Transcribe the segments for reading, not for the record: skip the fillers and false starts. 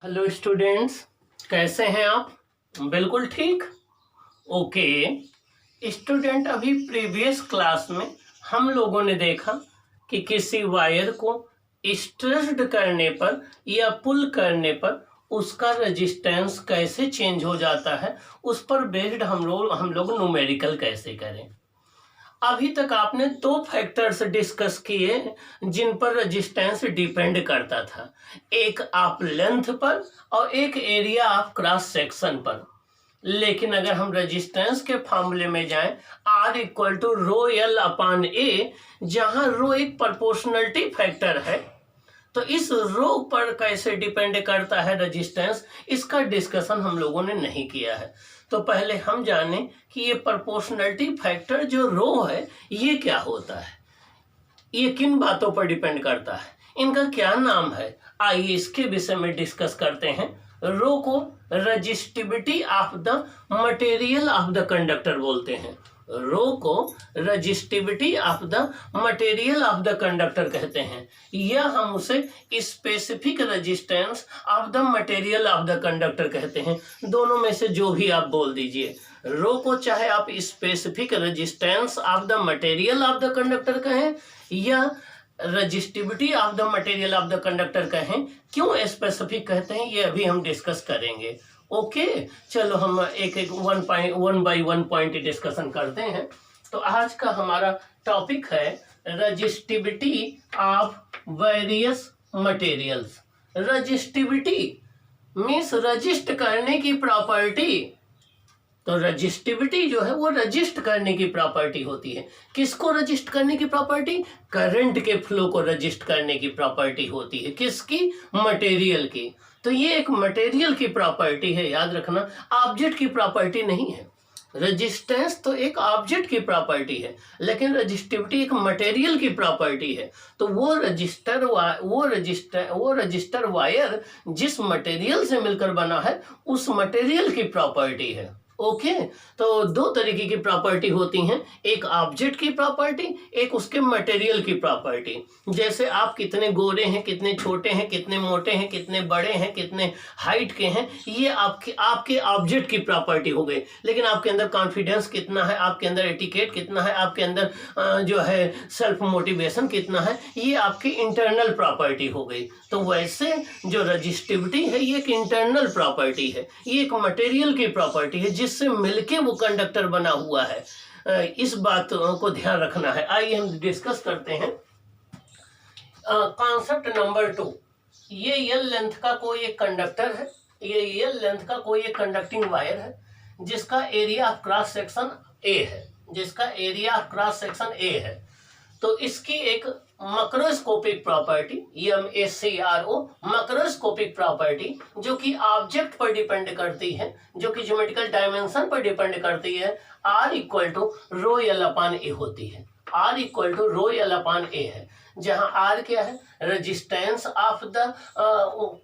Hello students, कैसे हैं आप? बिल्कुल ठीक। ओके स्टूडेंट, अभी प्रीवियस क्लास में हम लोगों ने देखा कि किसी वायर को स्ट्रेस्ड करने पर या पुल करने पर उसका रेजिस्टेंस कैसे चेंज हो जाता है, उस पर बेस्ड हम लोग न्यूमेरिकल कैसे करें। अभी तक आपने दो फैक्टर्स डिस्कस किए जिन पर रेजिस्टेंस डिपेंड करता था, एक आप लेंथ पर और एक एरिया ऑफ क्रॉस सेक्शन पर। लेकिन अगर हम रेजिस्टेंस के फॉर्मूले में जाएं, R equal to rho L upon A, जहां रो एक प्रोपोर्शनलिटी फैक्टर है, तो इस रो पर कैसे डिपेंड करता है रेजिस्टेंस, इसका डिस्कशन हम लोगों ने नहीं किया है। तो पहले हम जाने कि ये प्रोपोर्शनलिटी फैक्टर जो रो है ये क्या होता है, ये किन बातों पर डिपेंड करता है, इनका क्या नाम है। आइए इसके विषय में डिस्कस करते हैं। रो को resistivity of the material of the conductor बोलते हैं। रो को resistivity of the material of the conductor कहते हैं, या हम उसे specific resistance of the material of the conductor कहते हैं। दोनों में से जो भी आप बोल दीजिए। रो को चाहे आप specific resistance of the material of the conductor कहें या resistivity of the material of the conductor कहें। क्यों स्पेसिफिक कहते हैं ये अभी हम डिस्कस करेंगे। ओके चलो हम एक एक one by one point discussion करते हैं। तो आज का हमारा टॉपिक है resistivity of various materials. Resistivity means resist करने की प्रॉपर्टी। तो रजिस्टिविटी जो है वो रजिस्ट करने की प्रॉपर्टी होती है। किसको रजिस्ट करने की प्रॉपर्टी? करंट के फ्लो को रजिस्ट करने की प्रॉपर्टी होती है। किसकी? मटेरियल की। तो ये एक मटेरियल की प्रॉपर्टी है, याद रखना, ऑब्जेक्ट की प्रॉपर्टी नहीं है। रेजिस्टेंस तो एक ऑब्जेक्ट की प्रॉपर्टी है, लेकिन रजिस्टिविटी एक मटेरियल की प्रॉपर्टी है। तो वो रजिस्टर वायर जिस मटेरियल से मिलकर बना है उस मटेरियल की प्रॉपर्टी है। ओके तो दो तरीके की प्रॉपर्टी होती हैं, एक ऑब्जेक्ट की प्रॉपर्टी, एक उसके मटेरियल की प्रॉपर्टी। जैसे आप कितने गोरे हैं, कितने छोटे हैं, कितने मोटे हैं, कितने बड़े हैं, कितने हाइट के हैं, ये आपके ऑब्जेक्ट की प्रॉपर्टी हो गई। लेकिन आपके अंदर कॉन्फिडेंस कितना है, आपके अंदर एटिकेट कितना है, आपके अंदर जो है सेल्फ मोटिवेशन कितना है, ये आपकी इंटरनल प्रॉपर्टी हो गई। तो वैसे जो रजिस्टिविटी है ये एक इंटरनल प्रॉपर्टी है, ये एक मटेरियल की प्रॉपर्टी है जिससे मिलके वो कंडक्टर बना हुआ है। इस बात को ध्यान रखना है। आइए हम डिस्कस करते हैं कॉन्सेप्ट नंबर 2। ये एल लेंथ का कोई एक कंडक्टर है, ये एल लेंथ का कोई एक कंडक्टिंग वायर है जिसका area of cross section A है, जिसका area of cross section A है। तो इसकी एक macroscopic property, MACRO, macroscopic property, जो कि ऑब्जेक्ट पर डिपेंड करती है, जो कि ज्योमेट्रिकल डायमेंशन पर डिपेंड करती है, R equal to rho L upon A होती है। R equal to rho L upon A है, जहां R क्या है? रेजिस्टेंस ऑफ द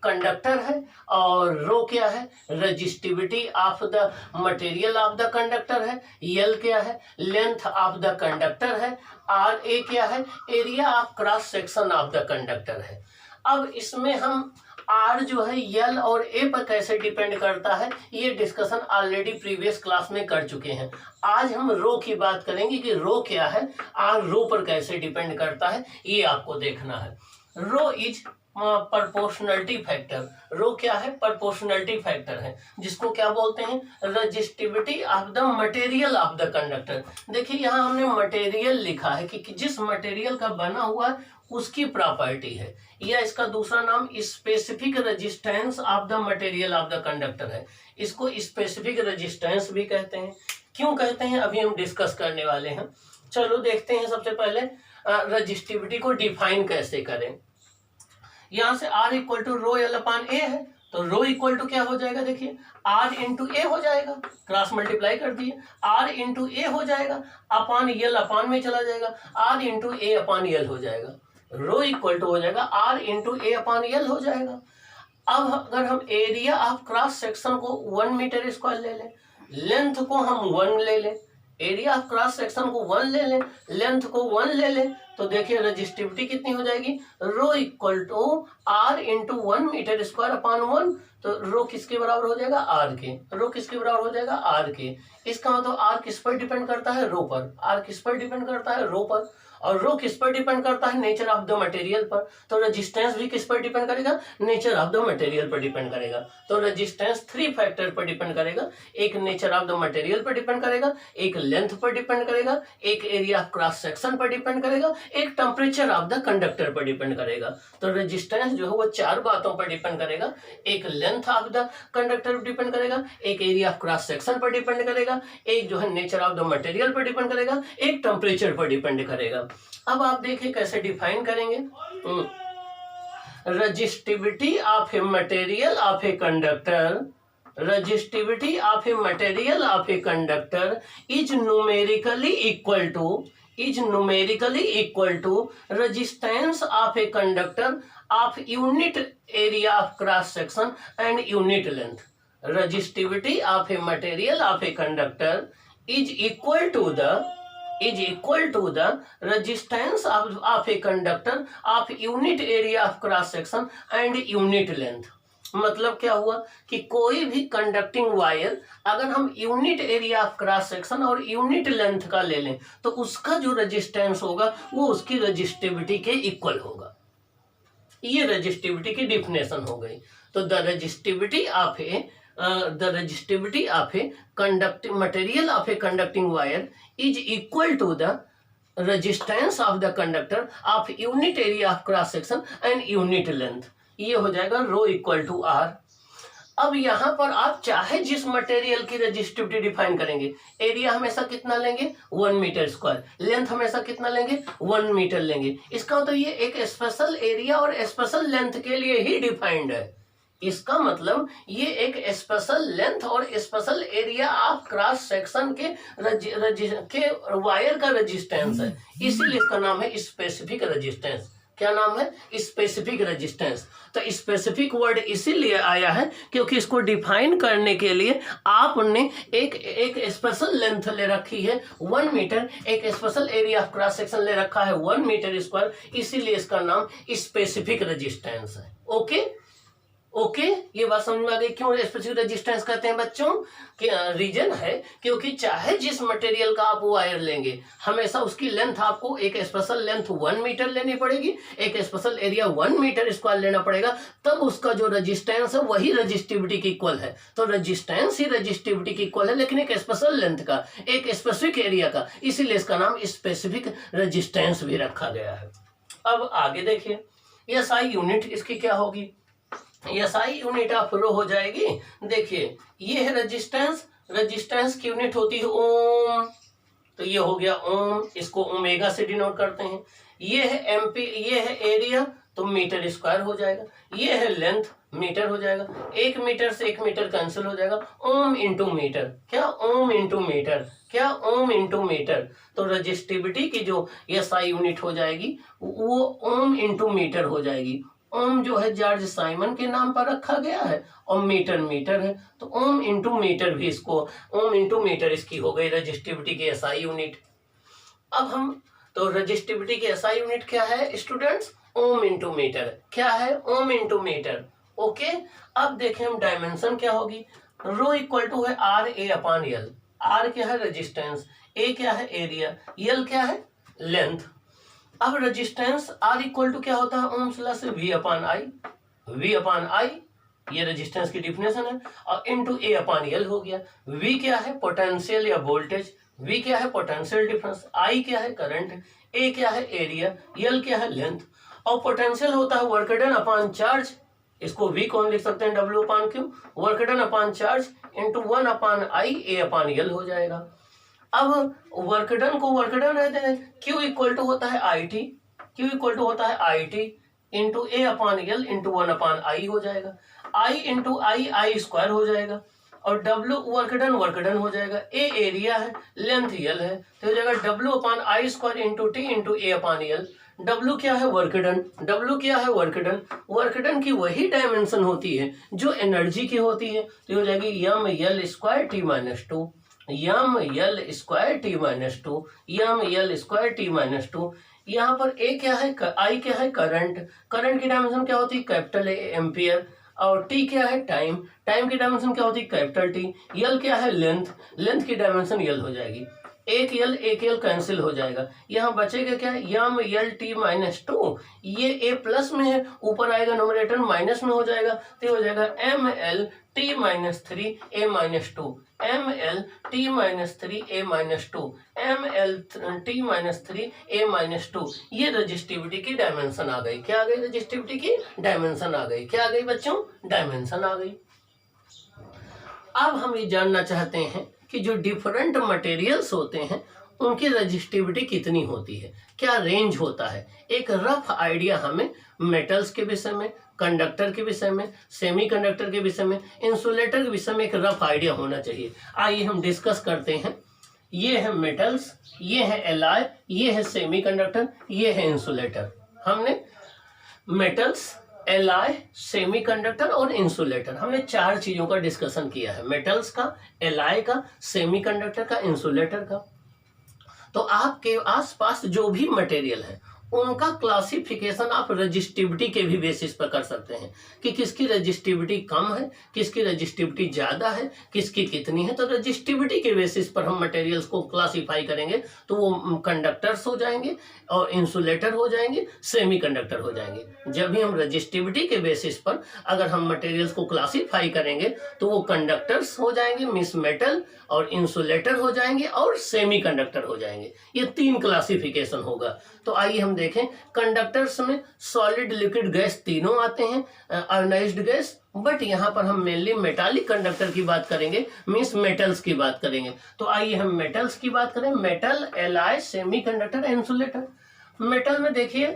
कंडक्टर है, और रो क्या है? Resistivity of the material of the conductor है। L क्या है? लेंथ ऑफ द कंडक्टर है। R A क्या है? Area of cross section of the conductor है। अब इसमें हम R जो है L और A पर कैसे डिपेंड करता है ये डिस्कशन ऑलरेडी प्रीवियस क्लास में कर चुके हैं। आज हम रो की बात करेंगे कि रो क्या है, R रो पर कैसे डिपेंड करता है, ये आपको देखना है। रो इज प्रोपोर्शनलिटी फैक्टर। रो क्या है? प्रोपोर्शनलिटी फैक्टर है, जिसको क्या बोलते हैं? Resistivity of the material of the conductor. देखिए यहाँ हमने मटेरियल लिखा है कि जिस मटेरियल का बना हुआ है उसकी प्रॉपर्टी है, या इसका दूसरा नाम specific resistance of the material of the conductor है। इसको स्पेसिफिक रेजिस्टेंस भी कहते हैं। क्यों कहते हैं अभी हम डिस्कस करने वाले हैं। चलो देखते हैं सबसे पहले रजिस्टिविटी को डिफाइन कैसे करें। यहां से R equal to rho L upon A है, तो रो इक्वल टू क्या हो जाएगा? देखिए R इंटू ए हो जाएगा, क्रॉस मल्टीप्लाई कर दिए, R इंटू ए हो जाएगा, अपान यल अपान में चला जाएगा, R इंटू ए अपान यल हो जाएगा। रो इक्वल टू हो जाएगा R इंटू ए अपान यल हो जाएगा। अब अगर हम एरिया ऑफ क्रॉस सेक्शन को 1 मीटर स्क्वायर ले लें, लेंथ को हम 1 ले लें, एरिया ऑफ क्रॉस सेक्शन को 1 ले लें, लेंथ को 1 ले लें, तो देखिए रेजिस्टिविटी कितनी हो जाएगी, rho equal to R into 1 metre square upon 1। तो रो किसके बराबर हो जाएगा, आर के। रो किसके बराबर हो जाएगा, आर के। इसका मतलब आर किस पर डिपेंड करता है, रो पर। आर किस पर डिपेंड करता है, रो पर। और रो किस पर डिपेंड करता है, नेचर ऑफ द मटेरियल पर। तो रेजिस्टेंस भी किस पर डिपेंड करेगा, नेचर ऑफ द मटेरियल पर डिपेंड करेगा। तो रेजिस्टेंस 3 फैक्टर पर डिपेंड करेगा। एक नेचर ऑफ द मटेरियल पर डिपेंड करेगा, एक लेंथ पर डिपेंड करेगा, एक एरिया ऑफ क्रॉस सेक्शन पर डिपेंड करेगा, एक टेम्परेचर ऑफ द कंडक्टर पर डिपेंड करेगा। तो रेजिस्टेंस जो है वो 4 बातों पर डिपेंड करेगा। एक लेंथ ऑफ द कंडक्टर पर डिपेंड करेगा, एक एरिया ऑफ क्रॉस सेक्शन पर डिपेंड करेगा, एक जो है नेचर ऑफ द मटेरियल पर डिपेंड करेगा, एक टेम्परेचर पर डिपेंड करेगा। अब आप देखिए कैसे डिफाइन करेंगे। Resistivity of a material of a conductor, resistivity of a material of a conductor is numerically equal to resistance of a conductor of unit area of cross section and unit length. Resistivity of a material of a conductor is equal to the resistance of a conductor of unit area of cross section and unit length. मतलब क्या हुआ कि कोई भी conducting wire अगर हम unit area of cross section और unit length का ले लें तो उसका जो रेजिस्टेंस होगा वो उसकी रेजिस्टिविटी के इक्वल होगा। ये रेजिस्टिविटी की डिफिनेशन हो गई। तो the resistivity of a conducting material of a conducting wire is equal to the resistance of the conductor of unit area of cross section and unit length. ये हो जाएगा रो इक्वल टू आर। अब यहां पर आप चाहे जिस मटेरियल की रेजिस्टिविटी डिफाइन करेंगे, एरिया हमेशा कितना लेंगे, 1 मीटर स्क्वायर, लेंथ हमेशा कितना लेंगे, 1 मीटर लेंगे। इसका मतलब ये एक स्पेशल एरिया और स्पेशल लेंथ के लिए ही डिफाइंड है। इसका मतलब ये एक स्पेशल लेंथ और special area of cross section के वायर का रेजिस्टेंस है, इसीलिए इसका नाम है स्पेसिफिक रेजिस्टेंस। क्या नाम है, स्पेसिफिक रेजिस्टेंस। तो स्पेसिफिक वर्ड इसीलिए आया है क्योंकि इसको डिफाइन करने के लिए आपने एक स्पेशल लेंथ ले रखी है 1 मीटर, एक special area of cross section ले रखा है 1 मीटर स्क्वायर, इसीलिए इसका नाम स्पेसिफिक रेजिस्टेंस है। ओके ओके ये बात समझ में आ गई क्यों स्पेसिफिक रेजिस्टेंस कहते हैं बच्चों। कि रीजन है क्योंकि चाहे जिस मटेरियल का आप वायर लेंगे हमेशा उसकी लेंथ आपको एक स्पेशल लेंथ 1 मीटर लेनी पड़ेगी, एक स्पेशल एरिया 1 मीटर स्क्वायर लेना पड़ेगा, तब उसका जो रेजिस्टेंस है वही रेजिस्टिविटी की इक्वल है। तो रेजिस्टेंस ही रेजिस्टिविटी की इक्वल है लेकिन एक स्पेशल लेंथ का, एक स्पेसिफिक एरिया का, इसीलिए इसका नाम स्पेसिफिक रेजिस्टेंस भी रखा गया है। अब आगे देखिए एसआई यूनिट इसकी क्या होगी, एसआई यूनिट ऑफ रो हो जाएगी। देखिए ये है रेजिस्टेंस, रेजिस्टेंस की यूनिट होती है ओम, तो ये हो गया ओम, इसको ओमेगा से डिनोट करते हैं। ये है एमपी, ये है एरिया तो मीटर स्क्वायर हो जाएगा, ये है लेंथ मीटर हो जाएगा, 1 मीटर से 1 मीटर कैंसिल हो जाएगा, ओम इंटू मीटर, क्या ओम इंटू मीटर, क्या ओम इंटू मीटर। तो रेजिस्टिविटी की जो एसआई यूनिट हो जाएगी वो ओम इंटू मीटर हो जाएगी। ओम जो है जॉर्ज साइमन के नाम पर रखा गया है और मीटर मीटर है, तो ओम इंटू मीटर भी इसको, ओम इंटू मीटर इसकी हो गई रेजिस्टिविटी की एसआई यूनिट। अब हम तो रेजिस्टिविटी की एसआई यूनिट क्या है स्टूडेंट्स, ओम इंटू मीटर। क्या है, ओम इंटू मीटर। ओके अब देखें हम डायमेंशन क्या होगी, रो इक्वल टू है R A upon L. R क्या है रेजिस्टेंस, ए क्या है एरिया, एल क्या है लेंथ। अब रेजिस्टेंस आर इक्वल टू क्या होता है ओम्स लॉ से V upon I, V upon I ये रेजिस्टेंस की डिफिनेशन है, और इनटू ए अपॉन एल हो गया। वी क्या है पोटेंशियल या वोल्टेज, वी क्या है पोटेंशियल डिफरेंस, आई क्या है करंट, ए क्या है एरिया, एल क्या है लेंथ। और पोटेंशियल होता है वर्क डन अपॉन चार्ज, इसको वी कौन लिख सकते हैं W upon Q, work done upon charge into 1 upon I A upon L हो जाएगा। अब वर्क डन को वर्क डन रहते हैं, क्यू इक्वल टू होता है I T, Q equal to होता है I T into A upon L into 1 upon I हो जाएगा, आई इंटू आई स्क्वायर हो जाएगा, और डब्ल्यू वर्क डन हो जाएगा, ए एरिया है लेंथ एल है तो हो जाएगा W upon I square into T into A upon L. W क्या है वर्क डन, डब्ल्यू क्या है वर्क डन, वर्क डन की वही डायमेंशन होती है जो एनर्जी की होती है, तो हो जाएगी M L square T minus 2, M L square T minus 2, M L square T minus 2। यहाँ पर ए क्या है, आई क्या है, करंट। करंट की डायमेंशन क्या होती है, कैपिटल ए एम्पियर। और टी क्या है, टाइम। टाइम की डायमेंशन क्या होती है, कैपिटल टी। यल क्या है, लेंथ। लेंथ की डायमेंशन यल हो जाएगी। एक यल कैंसिल हो जाएगा। यहाँ बचेगा क्या, यम यल टी माइनस टू। ये ए प्लस में है, ऊपर आएगा नोमरेटर माइनस में हो जाएगा, तो हो जाएगा M L T minus three A minus two. M L T minus three A minus two. M L T minus three A minus two. ये रजिस्टिविटी की डायमेंशन आ गई। क्या आ गई, रजिस्टिविटी की डायमेंशन आ गई। क्या आ गई बच्चों, डायमेंशन आ गई। अब हम ये जानना चाहते हैं कि जो डिफरेंट मटेरियल्स होते हैं उनकी रजिस्टिविटी कितनी होती है, क्या रेंज होता है। एक रफ आइडिया हमें मेटल्स के विषय में, कंडक्टर के विषय में, सेमीकंडक्टर के विषय में, इंसुलेटर के विषय में एक रफ आइडिया होना चाहिए। आइए हम डिस्कस करते हैं। ये है मेटल्स, ये है एलॉय, ये है सेमीकंडक्टर, ये है इंसुलेटर। हमने मेटल्स, एलॉय, सेमीकंडक्टर और इंसुलेटर, हमने 4 चीजों का डिस्कशन किया है। मेटल्स का, एलॉय का, सेमीकंडक्टर का, इंसुलेटर का। तो आपके आसपास जो भी मटेरियल है उनका क्लासिफिकेशन आप रजिस्टिविटी के भी बेसिस पर कर सकते हैं कि किसकी रजिस्टिविटी कम है, किसकी रजिस्टिविटी ज़्यादा है, किसकी कितनी है। तो रजिस्टिविटी के बेसिस पर हम मटेरियल्स को क्लासिफाई करेंगे तो वो कंडक्टर्स हो जाएंगे और इंसुलेटर हो जाएंगे, सेमीकंडक्टर हो जाएंगे। जब भी हम रजिस्टिविटी के बेसिस पर अगर हम मटेरियल्स को क्लासिफाई करेंगे तो वो कंडक्टर्स हो जाएंगे, मींस मेटल, और इंसुलेटर हो जाएंगे और सेमीकंडक्टर हो जाएंगे। ये 3 क्लासिफिकेशन होगा। तो आइए हम देखें। कंडक्टर्स में सॉलिड, लिक्विड, गैस तीनों आते हैं, आयोनाइज्ड गैस। बट यहाँ पर हम मेनली मेटालिक कंडक्टर की बात करेंगे, मींस मेटल्स की बात करेंगे। तो आइए हम मेटल्स की बात करें। Metal, alloy, semiconductor, insulator. Metal में देखिए,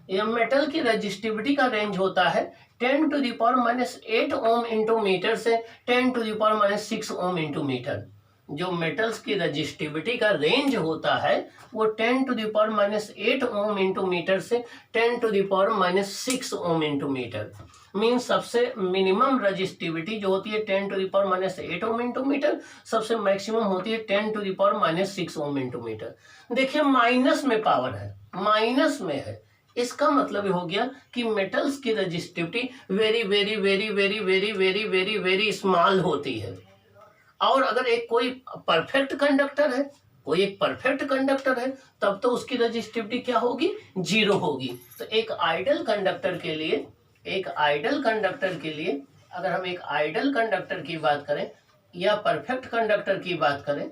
ये मेटल की रजिस्टिविटी का रेंज होता है 10⁻⁻8 ओम इंटू मीटर से 10⁻⁻6 ओम इंटू मीटर। जो मेटल्स की रजिस्टिविटी का रेंज होता है वो 10⁻⁻8 ओम इंटू मीटर से 10⁻⁻6 ओम इंटू मीटर। मीन सबसे मिनिमम रजिस्टिविटी जो होती है 10⁻⁸ ओम इंटू मीटर, सबसे मैक्सिमम होती है 10⁻⁻6 ओम इंटू मीटर। देखिए माइनस में पावर है, माइनस में है, इसका मतलब हो गया कि मेटल्स की resistivity very very very very very very very very small होती है। और अगर एक कोई परफेक्ट कंडक्टर है, कोई एक परफेक्ट कंडक्टर है, तब तो उसकी रजिस्टिविटी क्या होगी, 0 होगी। तो एक आइडल कंडक्टर के लिए, एक आइडल कंडक्टर के लिए अगर हम एक आइडल कंडक्टर की बात करें या परफेक्ट कंडक्टर की बात करें,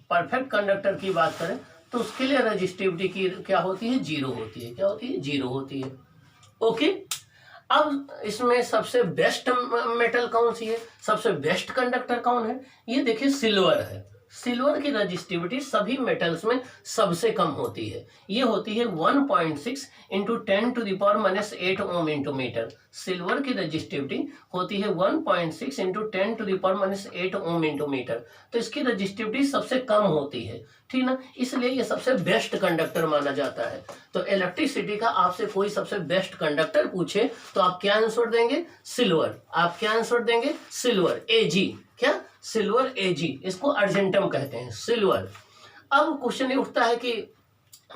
परफेक्ट कंडक्टर की बात करें, तो उसके लिए रजिस्टिविटी की क्या होती है, 0 होती है। क्या होती है, 0 होती है। ओके। अब इसमें सबसे बेस्ट मेटल कौन सी है, सबसे बेस्ट कंडक्टर कौन है, ये देखिए सिल्वर है। सिल्वर की रजिस्टिविटी सभी मेटल्स में सबसे कम होती है। ये होती है 1.6 into 10⁻⁸ ohm into metre. Silver की रजिस्टिविटी होती है 1.6 इंटू 10⁻⁸ ओम इंटू मीटर। तो इसकी रजिस्टिविटी सबसे कम होती है, ठीक ना, इसलिए ये सबसे बेस्ट कंडक्टर माना जाता है। तो इलेक्ट्रिसिटी का आपसे कोई सबसे बेस्ट कंडक्टर पूछे तो आप क्या आंसर देंगे, सिल्वर। आप क्या आंसर देंगे, सिल्वर, Ag। क्या, सिल्वर Ag, इसको अर्जेंटम कहते हैं, सिल्वर। अब क्वेश्चन ये उठता है कि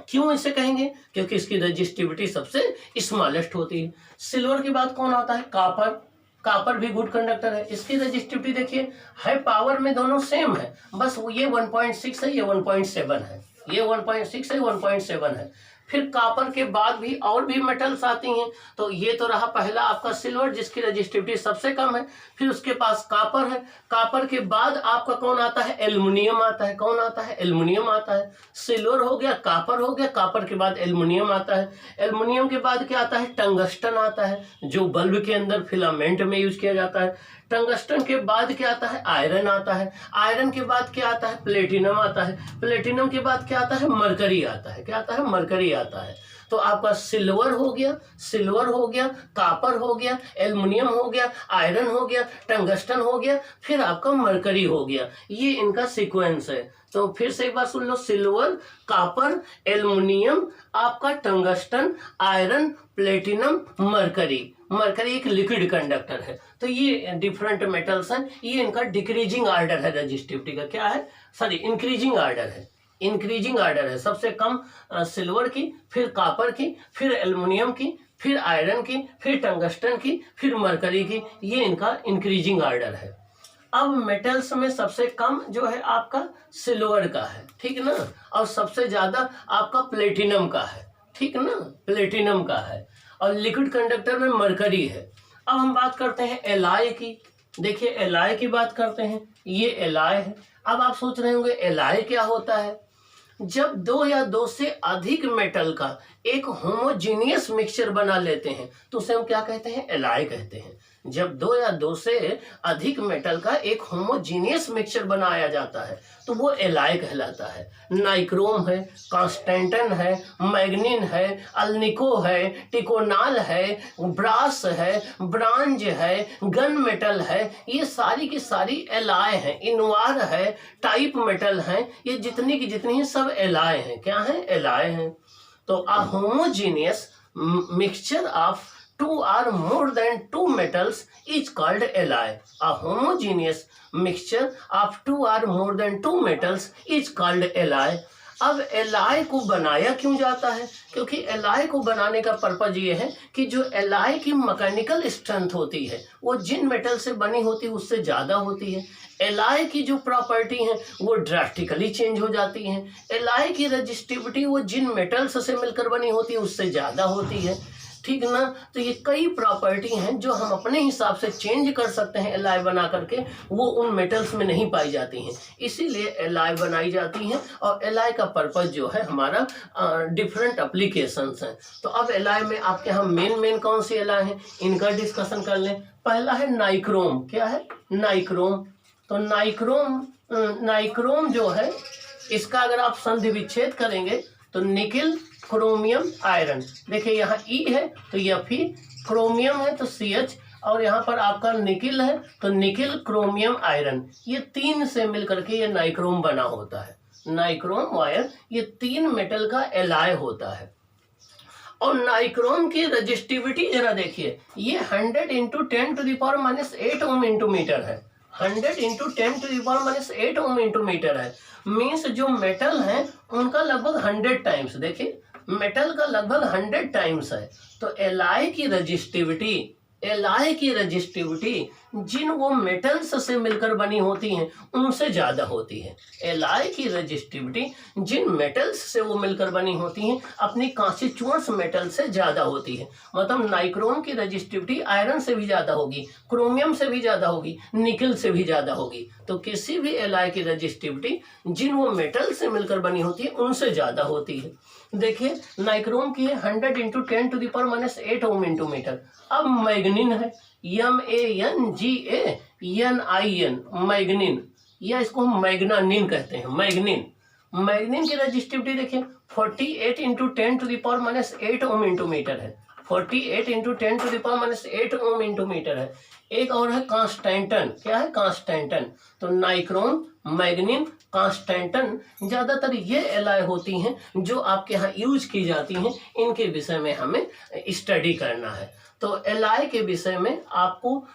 क्यों इसे कहेंगे, क्योंकि इसकी रजिस्टिविटी सबसे स्मॉलेस्ट होती है। सिल्वर के बाद कौन आता है, कॉपर। कॉपर भी गुड कंडक्टर है। इसकी रजिस्टिविटी देखिए है, पावर में दोनों सेम है, बस ये 1.6 है, ये 1.7 है, ये 1.6 है, 1.7 है। फिर कॉपर के बाद भी और भी मेटल्स आती हैं। तो ये तो रहा पहला आपका सिल्वर, जिसकी रजिस्टिविटी सबसे कम है। फिर उसके पास कॉपर है। कॉपर के बाद आपका कौन आता है, एल्युमिनियम आता है। कौन आता है, एल्युमिनियम आता है। सिल्वर हो गया, कॉपर हो गया, कॉपर के बाद एल्युमिनियम आता है। एल्युमिनियम के बाद क्या आता है, टंगस्टन आता है, जो बल्ब के अंदर फिलामेंट में यूज किया जाता है। टंगस्टन के बाद क्या आता है, आयरन आता है। आयरन के बाद क्या आता है, प्लेटिनम आता है। प्लेटिनम के बाद क्या आता है, मरकरी आता है। क्या आता है, मरकरी आता है। तो आपका सिल्वर हो गया, सिल्वर हो गया, कॉपर हो गया, एल्युमिनियम हो गया, आयरन हो गया, टंगस्टन हो गया, फिर आपका मरकरी हो गया। ये इनका सीक्वेंस है। तो फिर से एक बार सुन लो, सिल्वर, कॉपर, एल्युमिनियम, आपका tungsten, iron, platinum, mercury. Mercury एक लिक्विड कंडक्टर है। तो ये डिफरेंट मेटल्स हैं। ये इनका डिक्रीजिंग ऑर्डर है रजिस्टिविटी का, क्या है, सॉरी, इंक्रीजिंग ऑर्डर है। इंक्रीजिंग ऑर्डर है। सबसे कम सिल्वर की, फिर कॉपर की, फिर एल्युमिनियम की, फिर आयरन की, फिर टंगस्टन की, फिर मरकरी की, ये इनका इंक्रीजिंग ऑर्डर है। अब मेटल्स में सबसे कम जो है आपका सिल्वर का है, ठीक ना, और सबसे ज्यादा आपका प्लेटिनम का है, ठीक ना, प्लेटिनम का है, और लिक्विड कंडक्टर में मरकरी है। अब हम बात करते हैं एलॉय की। देखिए एलॉय की बात करते हैं, ये एलॉय है। अब आप सोच रहे होंगे एलॉय क्या होता है। जब दो या दो से अधिक मेटल का एक होमोजीनियस मिक्सचर बना लेते हैं तो उसे हम क्या कहते हैं, एलॉय कहते हैं। जब दो या दो से अधिक मेटल का एक होमोजीनियस मिक्सचर बनाया जाता है तो वो एलॉय कहलाता है। नाइक्रोम है, कांस्टेंटन है, मैग्नीन है, अल्निको है, टिकोनाल है, ब्रास है, ब्रांज है, गन मेटल है, ये सारी की सारी एलॉय हैं। इनवार है, टाइप मेटल हैं, ये जितनी की जितनी सब एलॉय हैं। क्या है, एलॉय हैं। तो a homogeneous mixture of two or more than two metals is called alloy. A homogeneous mixture of two or more than two metals is called alloy. अब एलॉय को बनाया क्यों जाता है, क्योंकि एलॉय को बनाने का पर्पज ये है कि जो एलॉय की मैकेनिकल स्ट्रेंथ होती है वो जिन मेटल से बनी होती है उससे ज़्यादा होती है। एलॉय की जो प्रॉपर्टी है वो ड्रास्टिकली चेंज हो जाती हैं। एलॉय की रेजिस्टिविटी वो जिन मेटल्स से मिलकर बनी होती है उससे ज़्यादा होती है, ठीक ना। तो ये कई प्रॉपर्टी हैं जो हम अपने हिसाब से चेंज कर सकते हैं एलॉय बना करके, वो उन मेटल्स में नहीं पाई जाती हैं, इसीलिए एलॉय बनाई जाती हैं। और एलॉय का पर्पज जो है हमारा डिफरेंट एप्लीकेशंस हैं। तो अब एलॉय में आपके यहाँ मेन कौन सी एलॉय हैं इनका डिस्कशन कर लें। पहला है नाइक्रोम। क्या है, नाइक्रोम। तो नाइक्रोम जो है इसका अगर आप संधि विच्छेद करेंगे तो निकिल, क्रोमियम, आयरन। देखिए यहाँ ई है तो ये फी, क्रोमियम है तो CH, और यहाँ पर आपका निकिल है तो निकिल, क्रोमियम, आयरन, ये तीन से मिलकर के ये नाइक्रोम बना होता है। नाइक्रोम वायर ये तीन मेटल का एलॉय होता है। और नाइक्रोम की रेजिस्टिविटी जरा देखिए, ये 100 इंटू 10⁻⁸ ओम इंटू मीटर है। 100 इंटू 10⁻⁸ ओम इंटू मीटर है। मीन्स जो मेटल है उनका लगभग 100 टाइम्स, देखिए मेटल का लगभग 100 टाइम्स है। तो एलॉय की रेजिस्टिविटी जिन वो मेटल्स से मिलकर बनी होती हैं उनसे ज़्यादा होती है। एलॉय की रेजिस्टिविटी जिन मेटल्स से वो मिलकर बनी होती हैं अपनी कॉन्स्टिट्यूएंट्स मेटल से ज़्यादा होती है। मतलब नाइक्रोम की रेजिस्टिविटी आयरन से भी ज़्यादा होगी, क्रोमियम से भी ज़्यादा होगी, निकल से भी ज़्यादा होगी। तो किसी भी एलॉय की रेजिस्टिविटी जिन वो मेटल से मिलकर बनी होती है उनसे ज़्यादा होती है। देखिए नाइक्रोम की है 100 इंटू 10⁻⁸ ओम इंटू मीटर। अब मैग्नीन है, MANGANIN, मैग्नीन, या इसको हम मैग्नानिन कहते हैं। मैग्नीन की रेजिस्टिविटी देखिए 48 इंटू 10⁻⁸ ओम इंटू मीटर है। 48 इंटू 10⁻⁸ ओम इंटू मीटर है। एक और है कांस्टेंटन। क्या है, कांस्टेंटन। तो नाइक्रोम, मैग्नीन, कांस्टेंटन, ज्यादातर ये एलॉय होती हैं जो आपके यहाँ यूज की जाती हैं। इनके विषय में हमें स्टडी करना है। तो एलॉय के विषय में आपको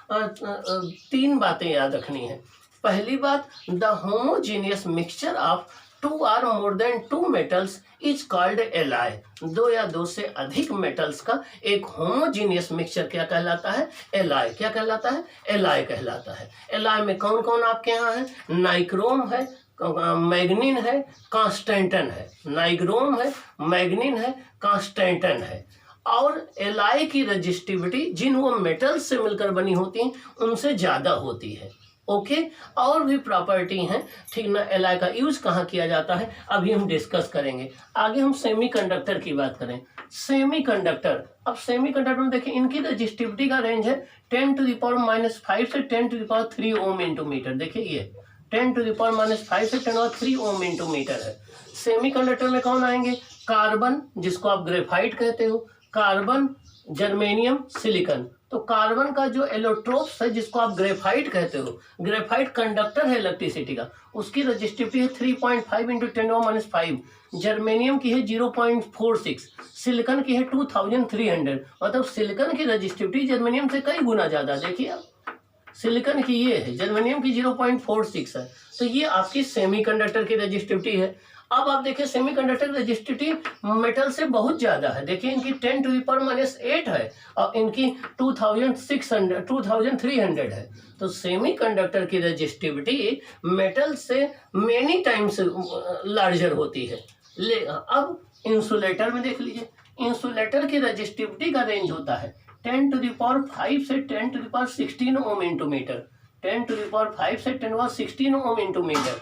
3 बातें याद रखनी है। पहली बात, the homogeneous mixture of 2 or more than 2 metals is called alloy। 2 या 2 से अधिक मेटल्स का एक होमोजीनियस मिक्सचर क्या कहलाता है, एलॉय। क्या कहलाता है, एलॉय कहलाता है। एलॉय में कौन कौन आपके यहाँ है, नाइक्रोम है, मैग्नीन है, कांस्टेंटन है। नाइक्रोम है, मैग्नीन है, कांस्टेंटन है। और एलॉय की रेजिस्टिविटी जिन वो मेटल्स से मिलकर बनी होती हैं उनसे ज़्यादा होती है। ओके, और भी प्रॉपर्टी हैं, ठीक ना। एलॉय का यूज कहाँ किया जाता है अभी हम डिस्कस करेंगे। आगे हम सेमीकंडक्टर की बात करें। सेमीकंडक्टर, अब सेमीकंडक्टर में देखिए इनकी रेजिस्टिविटी का रेंज है 10⁻⁵ से 10⁻³ ओम इंटू मीटर। देखिए ये 10⁻⁵ से 10⁻³ ओम इंटू मीटर है। सेमीकंडक्टर में कौन आएंगे, कार्बन जिसको आप ग्रेफाइट कहते हो, कार्बन, जर्मेनियम, सिलिकॉन। तो कार्बन का जो एलोट्रोप्स है जिसको आप ग्रेफाइट कहते हो, ग्रेफाइट कंडक्टर है इलेक्ट्रिसिटी का, उसकी रजिस्टिविटी है 3.5 इंटू 10⁻⁵। जर्मेनियम की है 0.46, सिलिकॉन की है 2300। मतलब सिलिकॉन की रजिस्टिविटी जर्मेनियम से कई गुना ज़्यादा। देखिए आप, सिलिकॉन की ये है, जर्मेनियम की 0.46 है। तो ये आपकी सेमीकंडक्टर की रजिस्टिविटी है। अब आप देखिए सेमीकंडक्टर रेजिस्टिविटी मेटल से बहुत ज़्यादा है। देखिए इनकी 10⁻⁸ है और इनकी 2300 है। तो सेमीकंडक्टर की रेजिस्टिविटी मेटल से मेनी टाइम्स लार्जर होती है। अब इंसुलेटर में देख लीजिए, इंसुलेटर की रेजिस्टिविटी का रेंज होता है 10⁵ से 10⁻16 ओम इंटू मीटर, 10⁵ से 10⁻16 ohm into metre.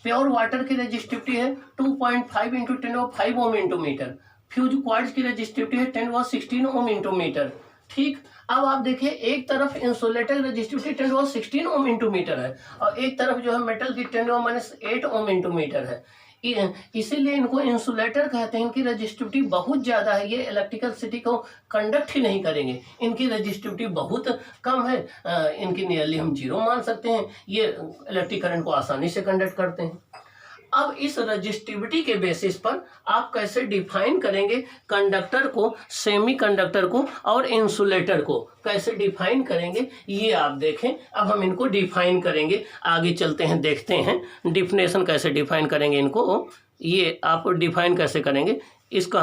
Pure water की रेजिस्टिविटी है 2.5 into 10⁵ ohm into metre. Fuse quartz की रेजिस्टिविटी है 10⁻16 ओम इंटू मीटर। ठीक, अब आप देखिए एक तरफ insulator resistivity 10⁻16 ohm into metre है और एक तरफ जो है मेटल की 10⁻⁸ ओम इंटू मीटर है। इसीलिए इनको इंसुलेटर कहते हैं। इनकी रेजिस्टिविटी बहुत ज़्यादा है, ये इलेक्ट्रिकल सिटी को कंडक्ट ही नहीं करेंगे। इनकी रेजिस्टिविटी बहुत कम है, इनकी नियरली हम 0 मान सकते हैं। ये इलेक्ट्रिक करंट को आसानी से कंडक्ट करते हैं। अब इस रेजिस्टिविटी के बेसिस पर आप कैसे डिफाइन करेंगे कंडक्टर को, सेमीकंडक्टर को और इंसुलेटर को कैसे डिफाइन करेंगे, ये आप देखें। अब हम इनको डिफाइन करेंगे, आगे चलते हैं, देखते हैं डिफिनेशन कैसे डिफाइन करेंगे इनको। ये आप डिफाइन कैसे करेंगे इसका